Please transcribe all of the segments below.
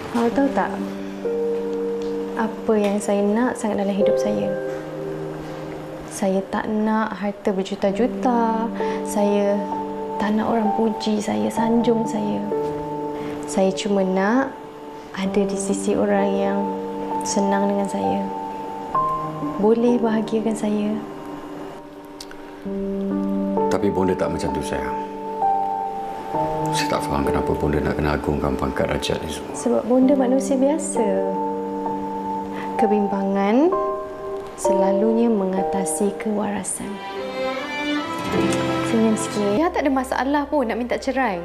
Awak tahu tak, apa yang saya nak sangat dalam hidup saya? Saya tak nak harta berjuta-juta. Saya tak nak orang puji saya, sanjung saya. Saya cuma nak ada di sisi orang yang senang dengan saya. Boleh bahagiakan saya. Tapi bonda tak macam tu, sayang. Saya tak faham kenapa bonda nak kena agungkan pangkat raja ni semua. Sebab bonda manusia biasa. Kebimbangan selalunya mengatasi kewarasan. Senyum sikit. Ya, tak ada masalah pun nak minta cerai.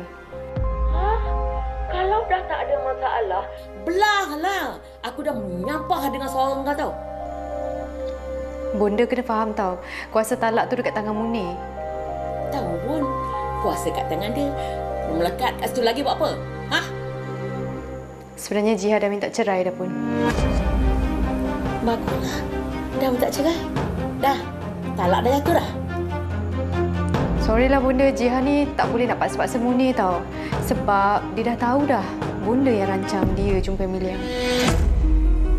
Kalau dah tak ada masalah, belahlah. Aku dah menyampah dengan seorang kau tahu. Bonda kena faham tau, kuasa talak tu dekat tangan Munir. Tahu pun, kuasa kat tangan dia. Melekat kat situ lagi buat apa? Sebenarnya Jiha dah minta cerai dah pun. Baguslah. Dah minta cerai. Dah. Talak dah jatuh dah. Sorry lah Bonda, Jiha ni tak boleh nak paksa-paksa Munir tau. Sebab dia dah tahu dah Bonda yang rancang dia jumpa Emilia.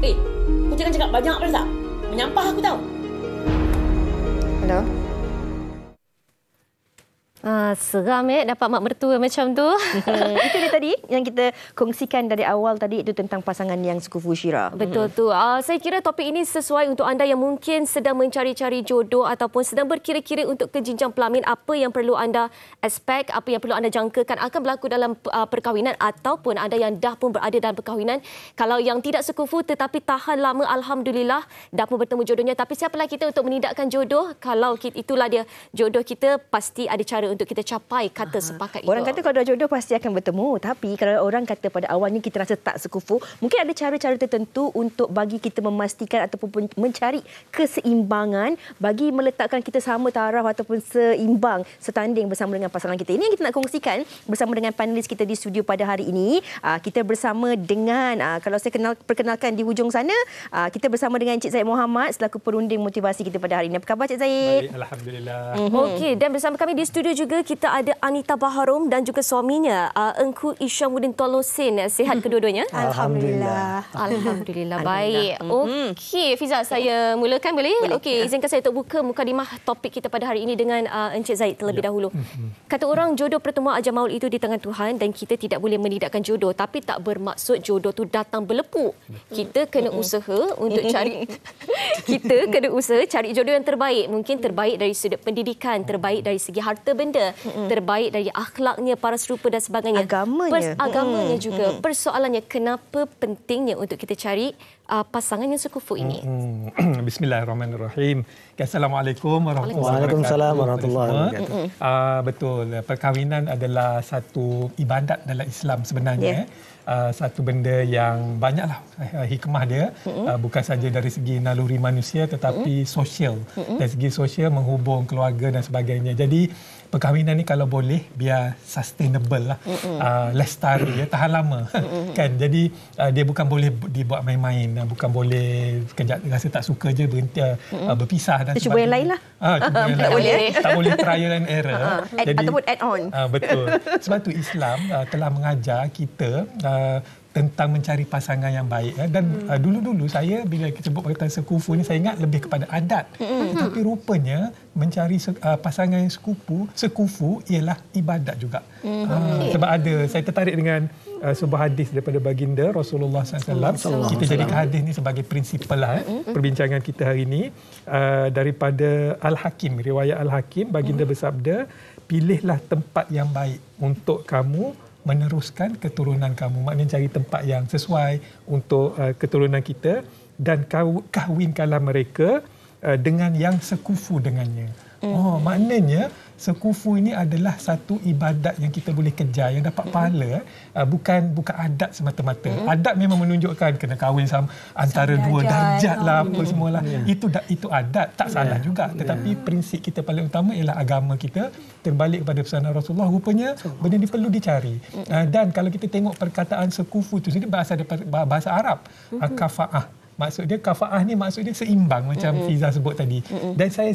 Kau jangan cakap banyak boleh tak? Menyampah aku tahu. Hello? Seram dapat mak mertua macam tu. Itu dia tadi yang kita kongsikan dari awal tadi, itu tentang pasangan yang sekufu Syira. Betul tu. Saya kira topik ini sesuai untuk anda yang mungkin sedang mencari-cari jodoh ataupun sedang berkira-kira untuk ke jenjang pelamin. Apa yang perlu anda expect, apa yang perlu anda jangkakan akan berlaku dalam perkahwinan, ataupun anda yang dah pun berada dalam perkahwinan. Kalau yang tidak sekufu tetapi tahan lama, alhamdulillah dah pun bertemu jodohnya. Tapi siapalah kita untuk menidakkan jodoh? Kalau itulah dia jodoh kita, pasti ada cara untuk kita capai kata sepakat itu. Orang kata kalau dah jodoh pasti akan bertemu. Tapi kalau orang kata pada awalnya kita rasa tak sekufu, mungkin ada cara-cara tertentu untuk bagi kita memastikan ataupun mencari keseimbangan bagi meletakkan kita sama taraf ataupun seimbang, setanding bersama dengan pasangan kita. Ini yang kita nak kongsikan bersama dengan panelis kita di studio pada hari ini. Kita bersama dengan, kalau saya perkenalkan di hujung sana, kita bersama dengan Encik Zaid Mohamad selaku perunding motivasi kita pada hari ini. Apa khabar Encik Zaid? Baik, alhamdulillah. Okey, dan bersama kami di studio juga kita ada Anita Baharom dan juga suaminya Engku Isyamuddin Tolosin. Sihat kedua-duanya? Alhamdulillah. Alhamdulillah. Baik. Okey, Fiza, saya mulakan boleh? Okey, izinkan saya untuk buka mukadimah topik kita pada hari ini dengan Encik Zaid terlebih dahulu. Kata orang jodoh pertemuan ajal maut itu di tangan Tuhan dan kita tidak boleh menidakkan jodoh, tapi tak bermaksud jodoh tu datang berlepuk. Kita kena usaha untuk cari cari jodoh yang terbaik. Mungkin terbaik dari sudut pendidikan, terbaik dari segi harta benda, terbaik dari akhlaknya, para serupa dan sebagainya. Agamanya juga. Persoalannya, kenapa pentingnya untuk kita cari pasangan yang sekufu ini? Bismillahirrahmanirrahim. Assalamualaikum warahmatullahi wabarakatuh. Waalaikumsalam warahmatullahi wabarakatuh. Betul. Perkahwinan adalah satu ibadat dalam Islam sebenarnya. Satu benda yang banyaklah hikmah dia, bukan saja dari segi naluri manusia tetapi sosial. Dari segi sosial, menghubung keluarga dan sebagainya. Jadi perkahwinan ni kalau boleh biar sustainable lah, lestari, tahan lama. Kan, jadi dia bukan boleh dibuat main-main, bukan boleh sekejap rasa tak suka je berhenti, berpisah dan sebagainya. Cuba yang lain lah. Tak boleh trial and error. Ataupun add on. Betul. Sebab tu Islam telah mengajar kita tentang mencari pasangan yang baik. Dan dulu-dulu saya bila kita sebut perkataan sekufu ni, saya ingat lebih kepada adat. Tetapi rupanya mencari pasangan yang sekufu ialah ibadat juga. Sebab saya tertarik dengan sebuah hadis daripada baginda Rasulullah SAW. Kita jadikan hadis ni sebagai prinsipal lah, perbincangan kita hari ini. Daripada Al-Hakim, riwayat Al-Hakim, baginda bersabda, pilihlah tempat yang baik untuk kamu meneruskan keturunan kamu. Maknanya cari tempat yang sesuai untuk keturunan kita dan kahwinkanlah mereka dengan yang sekufu dengannya. Maknanya sekufu ini adalah satu ibadat yang kita boleh kejar, yang dapat pahala, bukan adat semata-mata. Adat memang menunjukkan kena kahwin sama antara dua darjat lah, apa semualah. Itu adat, tak salah juga. Tetapi prinsip kita paling utama ialah agama kita terbalik kepada pesanan Rasulullah. Rupanya benda ini perlu dicari. Dan kalau kita tengok perkataan sekufu itu sendiri berasal daripada bahasa Arab, kafa'ah. Maksud dia kafaah ni maksud dia seimbang macam Fiza sebut tadi. Dan saya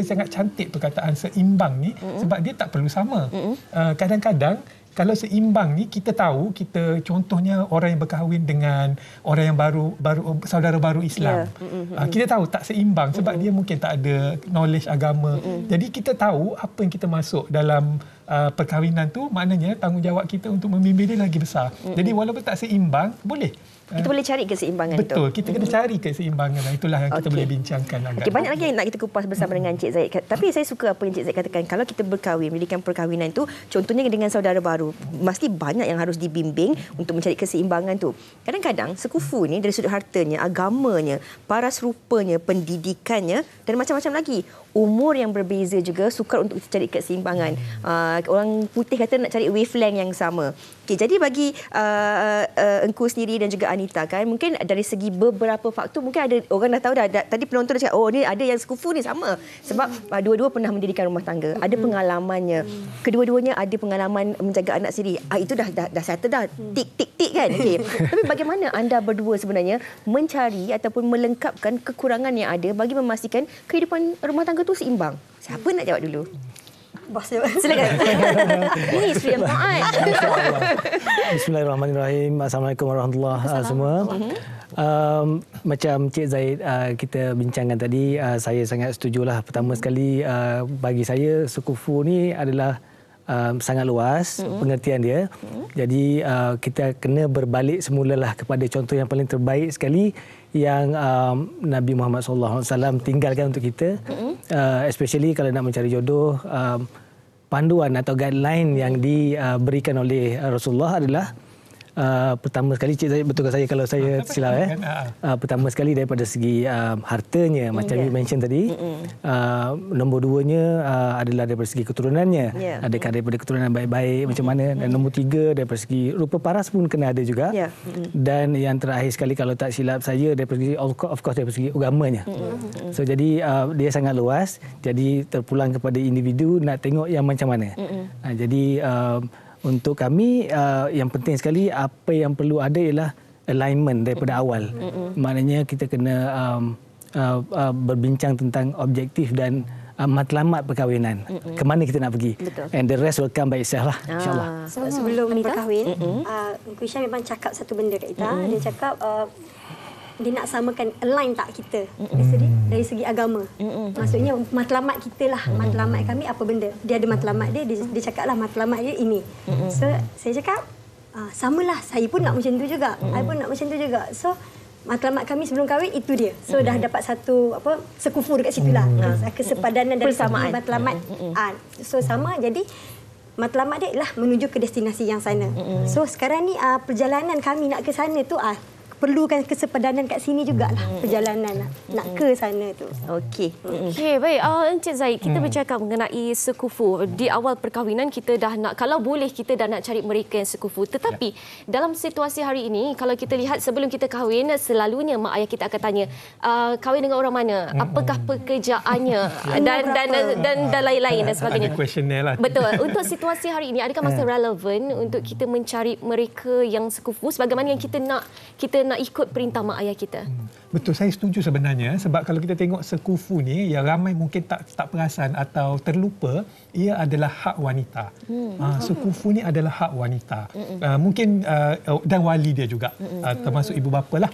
sangat cantik perkataan seimbang ni sebab dia tak perlu sama. Kadang-kadang Kalau seimbang ni kita tahu, kita contohnya orang yang berkahwin dengan orang yang baru saudara baru Islam. Kita tahu tak seimbang sebab dia mungkin tak ada knowledge agama. Jadi kita tahu apa yang kita masuk dalam perkahwinan tu, maknanya tanggungjawab kita untuk membimbing dia lagi besar. Jadi walaupun tak seimbang, boleh. Kita boleh cari keseimbangan itu. Betul, kita kena cari keseimbangan. Itulah yang kita boleh bincangkan agak. Banyak lagi yang nak kita kupas bersama dengan Encik Zaid. Tapi saya suka apa yang Encik Zaid katakan. Kalau kita berkahwin, mendirikan perkahwinan itu, contohnya dengan saudara baru, mesti banyak yang harus dibimbing untuk mencari keseimbangan tu. Kadang-kadang sekufu ni dari sudut hartanya, agamanya, paras rupanya, pendidikannya dan macam-macam lagi. Umur yang berbeza juga sukar untuk cari keseimbangan. Orang putih kata nak cari wavelength yang sama. Okay, jadi bagi engkau sendiri dan juga Anita kan, mungkin dari segi beberapa faktor, mungkin ada orang dah tahu dah tadi penonton dah cakap, oh ni ada yang sekufu ni sama. Sebab dua-dua pernah mendirikan rumah tangga. Ada pengalamannya. Kedua-duanya ada pengalaman menjaga anak sendiri. Itu dah settle dah. Tik kan. Okay. Tapi bagaimana anda berdua sebenarnya mencari ataupun melengkapkan kekurangan yang ada bagi memastikan kehidupan rumah tangga tu seimbang? Siapa nak jawab dulu? Bos jawab. Silakan. Ini isteri yang taat. Bismillahirrahmanirrahim. Assalamualaikum warahmatullahi wabarakatuh semua. Macam Cik Zaid kita bincangkan tadi, saya sangat setujulah. Pertama sekali bagi saya sekufu ni adalah sangat luas pengertian dia. Jadi kita kena berbalik semulalah kepada contoh yang paling terbaik sekali yang Nabi Muhammad SAW tinggalkan untuk kita. Especially kalau nak mencari jodoh, panduan atau guideline yang diberikan oleh Rasulullah adalah pertama sekali, Cik Zaid betulkan saya kalau saya silap pertama sekali daripada segi hartanya macam you mention tadi. Nombor duanya adalah daripada segi keturunannya, adakah daripada keturunan baik-baik macam mana, dan nombor tiga daripada segi rupa paras pun kena ada juga. Dan yang terakhir sekali kalau tak silap saya daripada segi of course daripada segi agamanya. So jadi dia sangat luas, jadi terpulang kepada individu nak tengok yang macam mana. Jadi untuk kami yang penting sekali apa yang perlu ada ialah alignment daripada awal. Maknanya kita kena berbincang tentang objektif dan matlamat perkahwinan. Ke mana kita nak pergi. And the rest will come by itself lah, insyaAllah. So, sebelum berkahwin, Uncle Hisham memang cakap satu benda kat kita. Dia cakap dia nak samakan align tak kita dari segi agama. Maksudnya matlamat kita lah. Matlamat kami apa benda. Dia ada matlamat dia cakap lah matlamat dia ini. So saya cakap samalah, saya pun nak macam tu juga. I pun nak macam tu juga. So matlamat kami sebelum kahwin itu dia. So dah dapat satu sekufu dekat situ lah. Kesepadanan dari segi matlamat. So sama, jadi matlamat dia ialah menuju ke destinasi yang sana. So sekarang ni perjalanan kami nak ke sana tu perlukan kesepadanan kat sini jugalah perjalanan nak ke sana tu. Okey, baik. Encik Zaid, kita bercakap mengenai sekufu. Di awal perkahwinan kita dah nak, kalau boleh kita dah nak cari mereka yang sekufu. Tetapi dalam situasi hari ini, kalau kita lihat sebelum kita kahwin, selalunya mak ayah kita akan tanya, kahwin dengan orang mana? Apakah pekerjaannya? dan lain-lain dan sebagainya. Ada questionnaire lah. Betul. Untuk situasi hari ini, adakah masih relevan untuk kita mencari mereka yang sekufu sebagaimana yang kita nak ikut perintah mak ayah kita? Betul, saya setuju sebenarnya. Sebab kalau kita tengok sekufu ni, yang ramai mungkin tak perasan atau terlupa, ia adalah hak wanita. Sekufu ni adalah hak wanita. Mungkin dan wali dia juga, termasuk ibu bapa lah.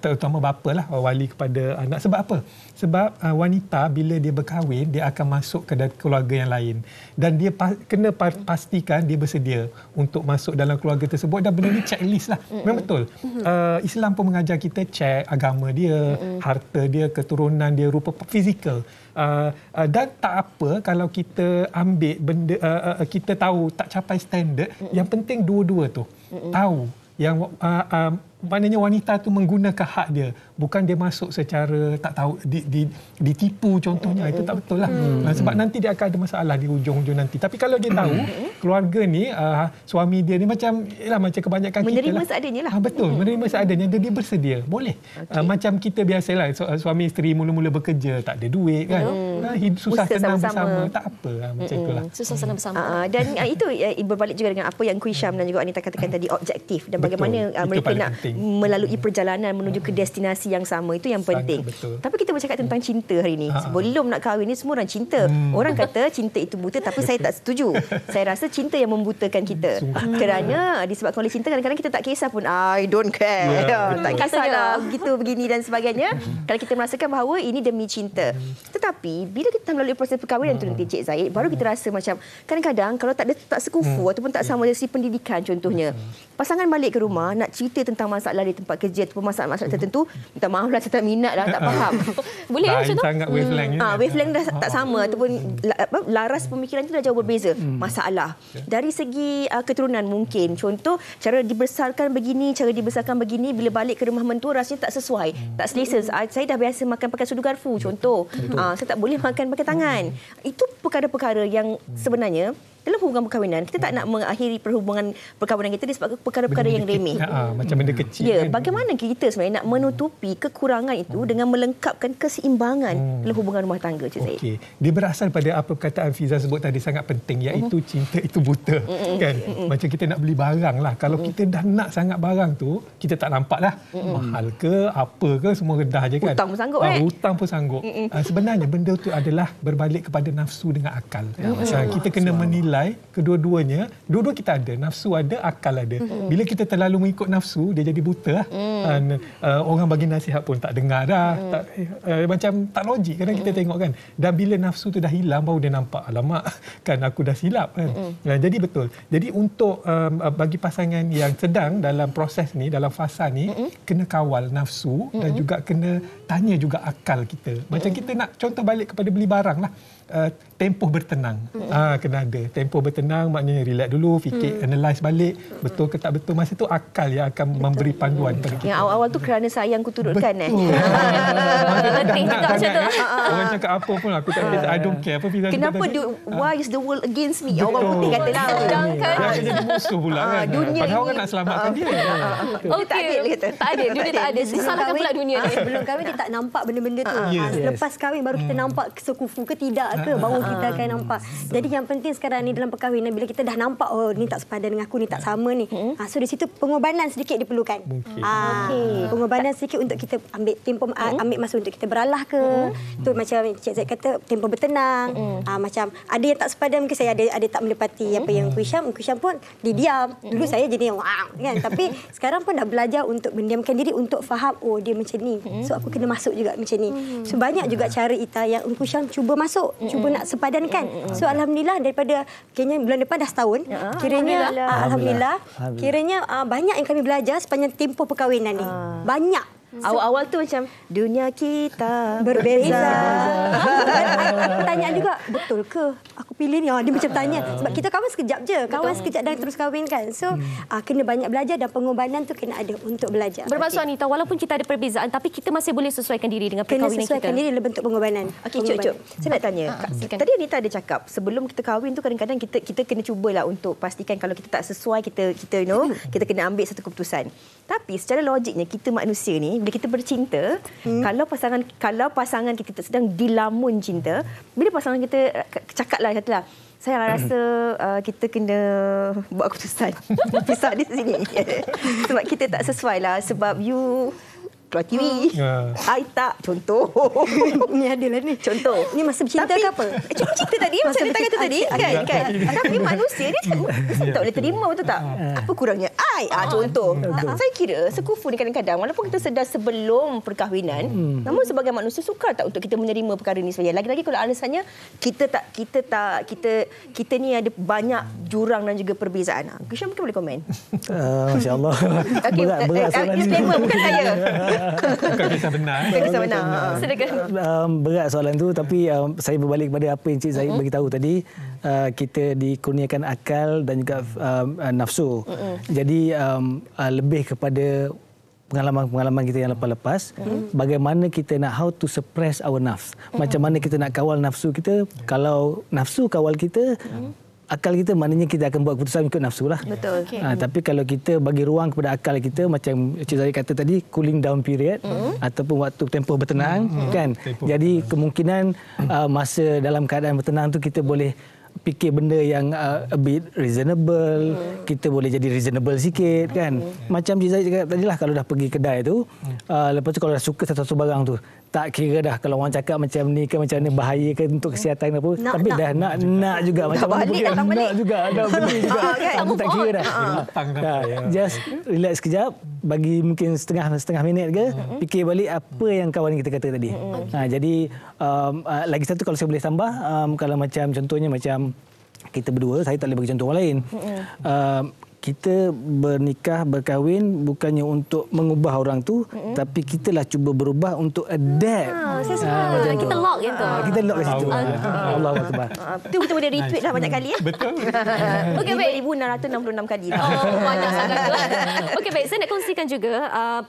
Terutama bapa lah, wali kepada anak. Sebab apa? Sebab wanita bila dia berkahwin, dia akan masuk ke keluarga yang lain. Dan dia kena pastikan dia bersedia untuk masuk dalam keluarga tersebut. Dan benda ni checklist lah. Memang betul. Islam pun mengajar kita cek agama dia, harta dia, keturunan dia, rupa fizikal. Dan tak apa kalau kita ambil benda, kita tahu tak capai standard, yang penting dua-dua tu tahu yang maknanya wanita tu menggunakan hak dia, bukan dia masuk secara tak tahu ditipu contohnya. Itu tak betul lah. Sebab nanti dia akan ada masalah di hujung-hujung nanti. Tapi kalau dia tahu keluarga ni, suami dia ni macam kebanyakan kita menerima seadanya lah. Betul, menerima seadanya, dia bersedia, boleh. Macam kita biasalah, suami isteri mula-mula bekerja tak ada duit kan, susah senang bersama, tak apa macam itulah. Susah senang bersama. Dan itu berbalik juga dengan apa yang Uncle Hisham dan juga Anita katakan tadi, objektif dan bagaimana mereka nak melalui perjalanan menuju ke destinasi yang sama. Itu yang penting. Tapi kita bercakap tentang cinta hari ini. Sebelum nak kahwin ni semua orang cinta. Orang kata cinta itu buta, tapi saya tak setuju. Saya rasa cinta yang membutakan kita. Kerana disebabkan oleh cinta, kadang-kadang kita tak kisah pun. I don't care. Tak kisahlah begitu, begini dan sebagainya. Kalau kita merasakan bahawa ini demi cinta. Tetapi bila kita melalui proses perkahwinan tu nanti Cik Zaid, baru kita rasa macam kadang-kadang kalau tak sekufu ataupun tak sama dari segi pendidikan contohnya. Pasangan balik ke rumah nak cerita tentang masalah di tempat kerja ataupun masalah-masalah tertentu, minta maaf lah, saya tak minat lah, tak faham. Boleh macam tu? Sangat wavelength. Wavelength dah tak sama ataupun laras pemikiran itu dah jauh berbeza. Masalah dari segi keturunan mungkin. Contoh, cara dibesarkan begini, bila balik ke rumah mentua rasanya tak sesuai, tak selesa. Saya dah biasa makan pakai sudu garfu contoh. Saya tak boleh makan pakai tangan. Itu perkara-perkara yang sebenarnya dalam hubungan perkahwinan kita tak nak mengakhiri perkahwinan kita disebabkan perkara-perkara yang remeh. Macam benda kecil. Ya, bagaimana kita sebenarnya nak menutupi kekurangan itu dengan melengkapkan keseimbangan dalam hubungan rumah tangga, Cik Zaid? Okey, dia berasal pada apa perkataan Fiza sebut tadi sangat penting, iaitu cinta itu buta. Kan? Macam kita nak beli barang lah. Kalau kita dah nak sangat barang tu, kita tak nampak lah. Mahal ke, apa ke, semua redah je kan. Hutang pun sanggup. Hutang pun sanggup. Sebenarnya benda tu adalah berbalik kepada nafsu dengan akal. Kita kena menilai kedua-duanya. Dua-dua kita ada, nafsu ada, akal ada. Bila kita terlalu mengikut nafsu, dia jadi buta lah. Orang bagi nasihat pun tak dengar dah. Macam tak logik kadang kita tengok kan. Dan bila nafsu tu dah hilang, baru dia nampak, alamak kan aku dah silap kan. Jadi betul. Jadi untuk bagi pasangan yang sedang dalam proses ni, dalam fasa ni, kena kawal nafsu dan juga kena tanya juga akal kita. Macam kita nak contoh balik kepada beli barang lah. Tempoh bertenang. Kena ada. Tempoh bertenang maknanya relax dulu, fikir, analyse balik. Betul ke tak betul. Masa tu akal yang akan memberi panduan pada kita. Yang awal-awal tu kerana sayang ku turutkan. Letih juga macam tu. Orang cakap apa pun aku tak I don't care. Kenapa why is the world against me? Orang putih kata lah. Dia akan jadi musuh pula kan. Padahal orang nak selamatkan dia. Dia tak adil kata. Tak adil. Dunia tak adil. Salahkan pula dunia ni. Sebelum kahwin dia tak nampak benda-benda tu. Lepas kahwin baru kita nampak sekufu ke tidak ke, baru kita akan nampak. Jadi yang penting sekarang ni dalam perkahwinan, bila kita dah nampak ni tak sepadan dengan aku, ni tak sama ni. So di situ pengorbanan sedikit diperlukan. Pengorbanan sedikit untuk kita ambil tempoh, ambil masa untuk kita beralah ke. Tu macam Cik Zaid kata, tempoh bertenang. Macam ada yang tak sepadan, mungkin saya ada tak menepati apa yang Uncle Syam pun dia diam. Dulu saya jadi kan. Tapi sekarang pun dah belajar untuk mendiamkan diri untuk faham dia macam ni. So aku kena masuk juga macam ni. So banyak juga cara Ita yang Uncle Syam cuba masuk, cuba nak sepadankan. So alhamdulillah daripada kayaknya bulan depan dah setahun. Kiranya alhamdulillah. Kiranya banyak yang kami belajar sepanjang tempoh perkahwinan ni. Banyak. Awal-awal tu macam dunia kita berbeza. Aku tanya juga, betul ke aku pilih ni? Dia macam tanya. Sebab kita kawan sekejap je. Kawan sekejap dan terus kahwin kan. So kena banyak belajar dan pengorbanan tu kena ada untuk belajar. Bermaksud Anita, walaupun kita ada perbezaan, tapi kita masih boleh sesuaikan diri dengan perkahwinan kita. Kena sesuaikan diri dalam bentuk pengorbanan. Okey, Cuk. Saya nak tanya. Tadi Anita ada cakap, sebelum kita kahwin tu kadang-kadang kita kena cubalah untuk pastikan kalau kita tak sesuai, kita kita kena ambil satu keputusan. Tapi secara logiknya kita manusia ni, bila kita bercinta, kalau pasangan kita sedang dilamun cinta, bila pasangan kita cakaplah katalah, saya rasa kita kena buat keputusan pisah di sini. Sebab kita tak sesuai lah, sebab you keluar TV. I tak. Contoh. Ni adalah ni. Contoh. Ni masa bercinta ke apa? Cuma cerita tadi. Macam Nita kata tadi. Kan? Tapi manusia ni tak boleh terima, betul tak? Apa kurangnya? Contoh. Saya kira sekufu ni kadang-kadang, walaupun kita sedar sebelum perkahwinan, namun sebagai manusia sukar tak untuk kita menerima perkara ni sebenarnya. Lagi-lagi kalau alasannya kita ni ada banyak jurang dan juga perbezaan. Kusha mungkin boleh komen. Masya-Allah. Berat soalan ni. Disclaimer bukan saya. Bukan kisah benar. Berat soalan tu, tapi saya berbalik kepada apa yang Cik Zaid beritahu tadi. Kita dikurniakan akal dan juga nafsu. Jadi lebih kepada pengalaman-pengalaman kita yang lepas-lepas, bagaimana kita nak how to suppress our nafs. Macam mana kita nak kawal nafsu kita. Kalau nafsu kawal kita, akal kita maknanya kita akan buat keputusan ikut nafsu lah. Betul. Tapi kalau kita bagi ruang kepada akal kita, macam Cik Zaid kata tadi, cooling down period ataupun waktu tempoh bertenang kan. Jadi kemungkinan masa dalam keadaan bertenang tu kita boleh fikir benda yang a bit reasonable, kita boleh jadi reasonable sikit kan. Macam Cik Zahid cakap tadilah, kalau dah pergi kedai tu, lepas tu kalau dah suka satu-satu barang tu, tak kira dah kalau orang cakap macam ni ke macam ni, bahaya ke untuk kesihatan apa, tapi dah nak juga macam mana pergi nak juga, nak beli juga. Tak kira dah. Just relax sekejap, bagi mungkin setengah minit ke, fikir balik apa yang kawan kita kata tadi. Jadi lagi satu kalau saya boleh tambah, kalau macam contohnya macam kita berdua, saya tak boleh bagi contoh orang lain. Kita bernikah, berkahwin bukannya untuk mengubah orang tu, tapi kitalah cuba berubah untuk adapt. Macam kita lock yang tu. Kita lock kat situ. Allah Akbar. Itu kita boleh retweet dah banyak kali ya. Betul. Okey, baik. 5,666 kali. Banyak sangat tu. Okey, baik. Saya nak kongsikan juga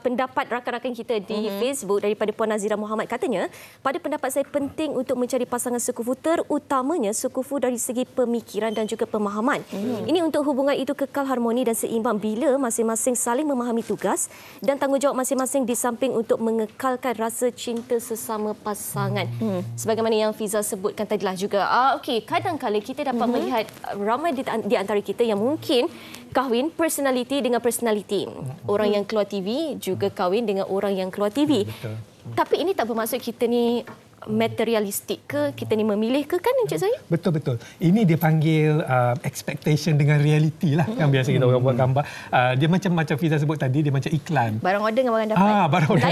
pendapat rakan-rakan kita di Facebook daripada Puan Nazira Muhammad. Katanya, pada pendapat saya penting untuk mencari pasangan sekufu, terutamanya sekufu dari segi pemikiran dan juga pemahaman. Ini untuk hubungan itu kekal harmoni dan seimbang bila masing-masing saling memahami tugas dan tanggungjawab masing-masing di samping untuk mengekalkan rasa cinta sesama pasangan. Sebagaimana yang Fiza sebutkan tadilah juga. Okey, kadang-kadang kita dapat melihat ramai di antara kita yang mungkin kahwin personality dengan personality. Orang yang keluar TV juga kahwin dengan orang yang keluar TV. Tapi ini tak bermaksud kita ni materialistik ke, kita ni memilih ke, kan Encik Zahid? Betul. Ini dia panggil expectation dengan reality lah. Kan biasa kita orang buat gambar. Dia macam Fiza sebut tadi, dia macam iklan. Barang order dengan barang dapat. Barang order.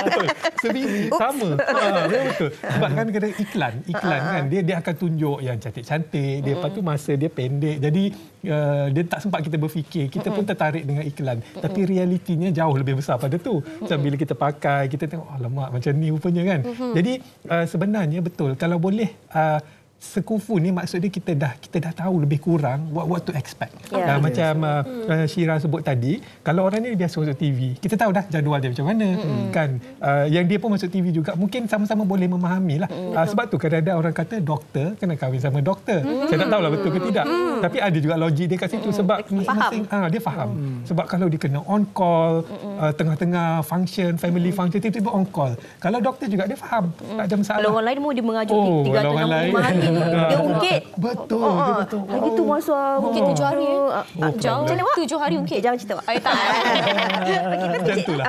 Betul. Sebiji sama. Betul. Sebab kan kena iklan kan dia akan tunjuk yang cantik-cantik, dia lepas tu masa dia pendek. Jadi dia tak sempat kita berfikir, kita pun tertarik dengan iklan. Tapi realitinya jauh lebih besar pada tu. Macam bila kita pakai, kita tengok alamak macam ni rupanya kan. Jadi sebenarnya betul, kalau boleh sekufu ni maksudnya kita dah tahu lebih kurang what to expect. Macam Syira sebut tadi, kalau orang ni biasa masuk TV, kita tahu dah jadual dia macam mana kan. Yang dia pun masuk TV juga, mungkin sama-sama boleh memahami lah. Sebab tu kadang-kadang orang kata doktor kena kahwin sama doktor. Saya tak tahulah betul ke tidak. Tapi ada juga logik dia kat situ sebab masing-masing dia faham. Sebab kalau dia kena on call, tengah-tengah function, family function, tiba-tiba on call. Kalau doktor juga dia faham, tak ada masalah. Kalau orang lain mau dia mengajuk 365 hari. Dia ungkit. Betul. Lagi tu masa Ungkit 7 hari. Tak jauh. Macam mana 7 hari ungkit? Jangan cerita. Tak. Macam itulah.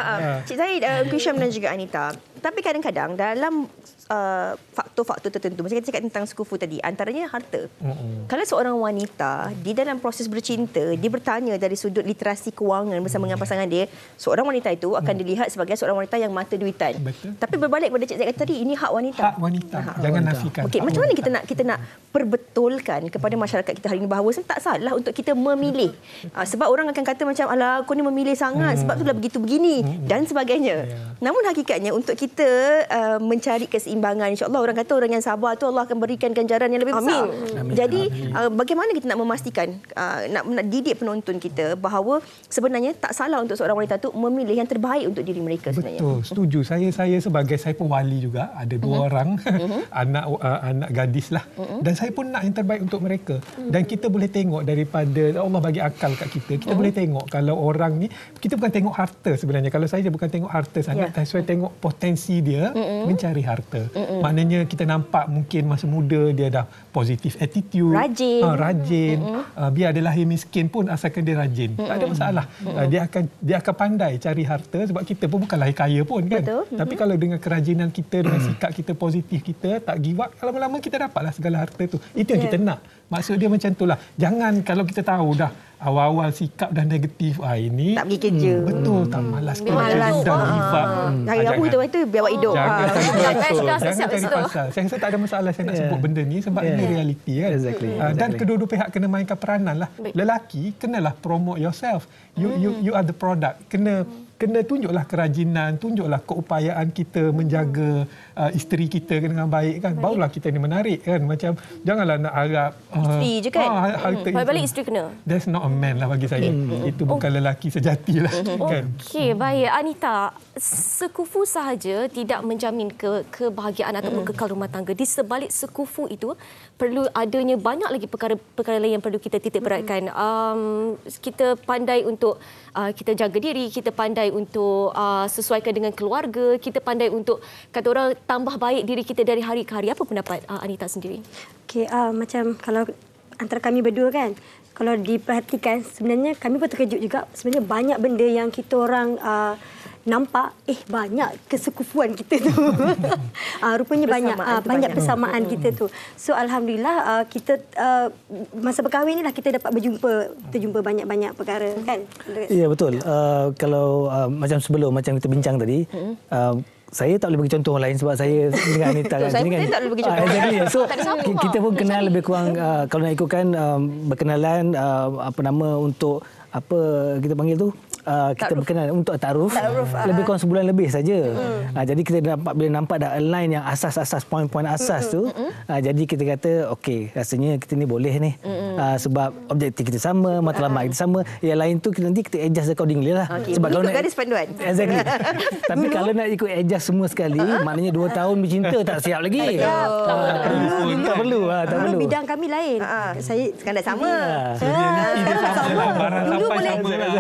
Cik Zahid, Syam dan juga Anita. Tapi kadang-kadang dalam faktor-faktor tertentu, macam kita cakap tentang sekufu tadi, antaranya harta. Kalau seorang wanita di dalam proses bercinta, dia bertanya dari sudut literasi kewangan bersama dengan pasangan dia, seorang wanita itu akan dilihat sebagai seorang wanita yang mata duitan. Betul. Tapi berbalik pada Cik Zahid kata tadi, ini hak wanita. Hak wanita. Jangan nafikan. Okey, macam mana kita nak perbetulkan kepada masyarakat kita hari ini bahawa tak salah untuk kita memilih. Sebab orang akan kata macam, alah kau ni memilih sangat, sebab itulah begitu begini dan sebagainya. Namun hakikatnya untuk kita mencari keseimbangan, insya-Allah orang kata orang yang sabar tu Allah akan berikan ganjaran yang lebih besar. Amin. Jadi bagaimana kita nak memastikan, nak didik penonton kita bahawa sebenarnya tak salah untuk seorang wanita tu memilih yang terbaik untuk diri mereka sebenarnya. Betul, setuju. Saya pun wali juga, ada 2 orang anak gadis lah. Dan saya pun nak yang terbaik untuk mereka. Dan kita boleh tengok daripada Allah bagi akal kat kita boleh tengok kalau orang ni, kita bukan tengok harta sebenarnya. Kalau saya bukan tengok harta sangat, saya tengok potensi dia mencari harta. Maknanya kita nampak mungkin masa muda dia dah positif attitude, rajin. Biar dia lahir miskin pun asalkan dia rajin, tak ada masalah. Dia akan pandai cari harta sebab kita pun bukan lahir kaya pun kan. Tapi kalau dengan kerajinan kita, dengan sikap kita positif, kita tak give up, lama-lama kita dapatlah segala harta tu. Itu yang kita nak. Maksud dia macam itulah. Jangan kalau kita tahu dah awal-awal sikap dah negatif, ini tak pergi kerja. Betul, tak malas kerja dan give up. Hari Rabu itu biar buat hidup. Jangan cari pasal. Saya rasa tak ada masalah saya nak sebut benda ni sebab ini realiti kan. Dan kedua-dua pihak kena mainkan peranan lah. Lelaki kenalah promote yourself. You are the product. Kena tunjuklah kerajinan, tunjuklah keupayaan kita menjaga isteri kita dengan baik kan. Barulah kita ni menarik kan. Macam janganlah nak harap isteri je kan. Balik isteri kena. That's not a man lah bagi saya. Itu bukan lelaki sejati lah kan. Okey, baik. Anita, sekufu sahaja tidak menjamin kebahagiaan ataupun kekal rumah tangga. Di sebalik sekufu itu perlu adanya banyak lagi perkara-perkara lain yang perlu kita titik beratkan. Kita pandai untuk kita jaga diri, kita pandai untuk sesuaikan dengan keluarga, kita pandai untuk kata orang tambah baik diri kita dari hari ke hari. Apa pendapat Anita sendiri? Okey, macam kalau antara kami berdua kan, kalau diperhatikan sebenarnya kami pun terkejut juga. Sebenarnya banyak benda yang kita orang nampak banyak kesekufuan kita tu. Rupanya banyak persamaan kita tu. So alhamdulillah kita masa berkahwin inilah kita dapat terjumpa banyak-banyak perkara kan. Ya betul. Kalau macam sebelum macam kita bincang tadi, saya tak boleh bagi contoh orang lain sebab saya dengan Anita kan. Saya pun tak boleh bagi contoh. Exactly. So kita pun kenal lebih kurang kalau nak ikutkan berkenalan untuk apa kita panggil tu, kita berkenalan untuk ta'aruf lebih kurang sebulan lebih saja. Jadi kita bila nampak dah align yang asas-asas, poin-poin asas tu, jadi kita kata okey, rasanya kita ni boleh ni. Sebab objektif kita sama, matlamat kita sama. Yang lain tu nanti kita adjust accordingly lah. Sebab kalau nak garis panduan. Exactly. Tapi kalau nak ikut adjust semua sekali, maknanya 2 tahun bercinta tak siap lagi. Tak perlu. Bidang kami lain. Saya Sekadar sama. Dulu boleh.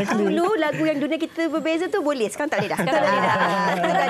Dulu lagu yang dunia kita berbeza tu boleh. Sekarang tak boleh dah.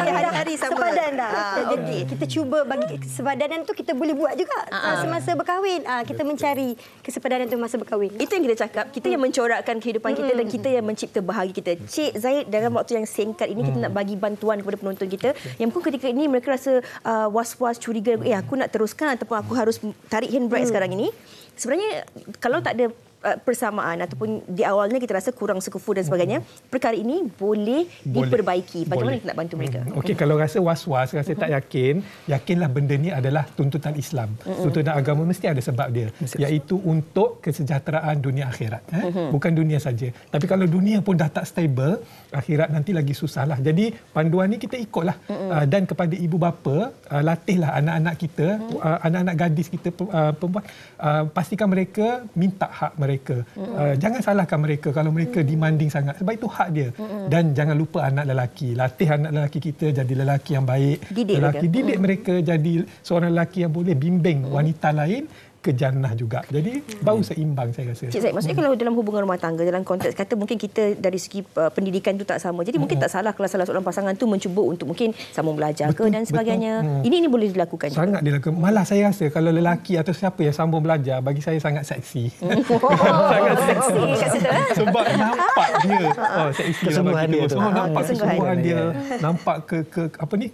Hari-hari sama. Sepadan dah. Jadi kita cuba bagi kesepadanan tu kita boleh buat juga semasa berkahwin. Kita mencari kesepadanan tu masa berkahwin. Itu yang kita cakap. Kita yang mencorakkan kehidupan kita dan kita yang mencipta bahagia kita. Cik Zaid, dalam waktu yang singkat ini kita nak bagi bantuan kepada penonton kita yang mungkin ketika ini mereka rasa was-was, curiga, aku nak teruskan ataupun aku harus tarik handbrake sekarang ini. Sebenarnya kalau tak ada persamaan ataupun di awalnya kita rasa kurang sekufu dan sebagainya, perkara ini boleh diperbaiki. Bagaimana kita nak bantu mereka? Okey, kalau rasa was-was, rasa tak yakin, yakinlah benda ni adalah tuntutan Islam. Tuntutan agama mesti ada sebab dia, iaitu untuk kesejahteraan dunia akhirat. Bukan dunia saja. Tapi kalau dunia pun dah tak stable, akhirat nanti lagi susahlah. Jadi panduan ni kita ikutlah. Dan kepada ibu bapa, latihlah anak-anak kita, anak-anak gadis kita perempuan, pastikan mereka minta hak mereka. Jangan salahkan mereka kalau mereka demanding sangat, sebab itu hak dia. Dan jangan lupa anak lelaki, latih anak lelaki kita jadi lelaki yang baik, didik mereka jadi seorang lelaki yang boleh bimbing wanita lain ke jannah juga. Jadi baru seimbang saya rasa. Cik Zaid, maksudnya kalau dalam hubungan rumah tangga, dalam konteks kata mungkin kita dari segi pendidikan tu tak sama. Jadi mungkin tak salah kalau salah seorang pasangan tu mencuba untuk mungkin sambung belajar ke dan sebagainya. Ini boleh dilakukan. Sangat dilakukan. Malah saya rasa kalau lelaki atau siapa yang sambung belajar, bagi saya sangat seksi. Sangat seksi kat situ. Sebab nampak dia seksi kesungguhan dia tu. Nampak kesungguhan dia, nampak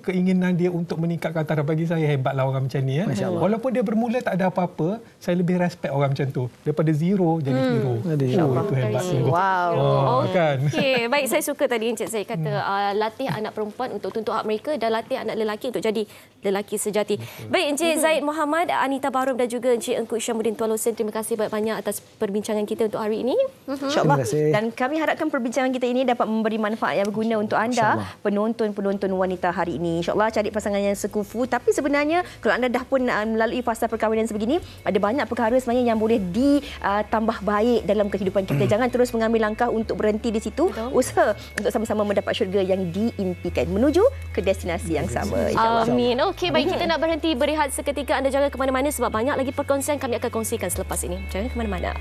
keinginan dia untuk meningkatkan taraf. Bagi saya hebatlah orang macam ni. Walaupun dia bermula tak ada apa-apa, saya lebih respect orang macam tu. Daripada zero jadi hero. Itu hebat. Wow. Kan? Okey, baik, saya suka tadi Encik Zaid kata latih anak perempuan untuk tuntut hak mereka dan latih anak lelaki untuk jadi lelaki sejati. Baik, Encik Zaid Muhammad, Anita Baharom dan juga Encik Engku Syamudin Tuan Locen, terima kasih banyak-banyak atas perbincangan kita untuk hari ini. InsyaAllah. Dan kami harapkan perbincangan kita ini dapat memberi manfaat yang berguna untuk anda, penonton-penonton wanita hari ini. InsyaAllah cari pasangan yang sekufu. Tapi sebenarnya kalau anda dah pun melalui fasa perkahwinan sebegini, ada banyak perkara sebenarnya yang boleh ditambah baik dalam kehidupan kita. Jangan terus mengambil langkah untuk berhenti di situ. Usaha untuk sama-sama mendapat syurga yang diimpikan menuju ke destinasi yang sama. Amin. Okey, baik, kita nak berhenti berehat seketika. Anda jangan ke mana-mana sebab banyak lagi perkongsian kami akan kongsikan selepas ini. Jangan ke mana-mana.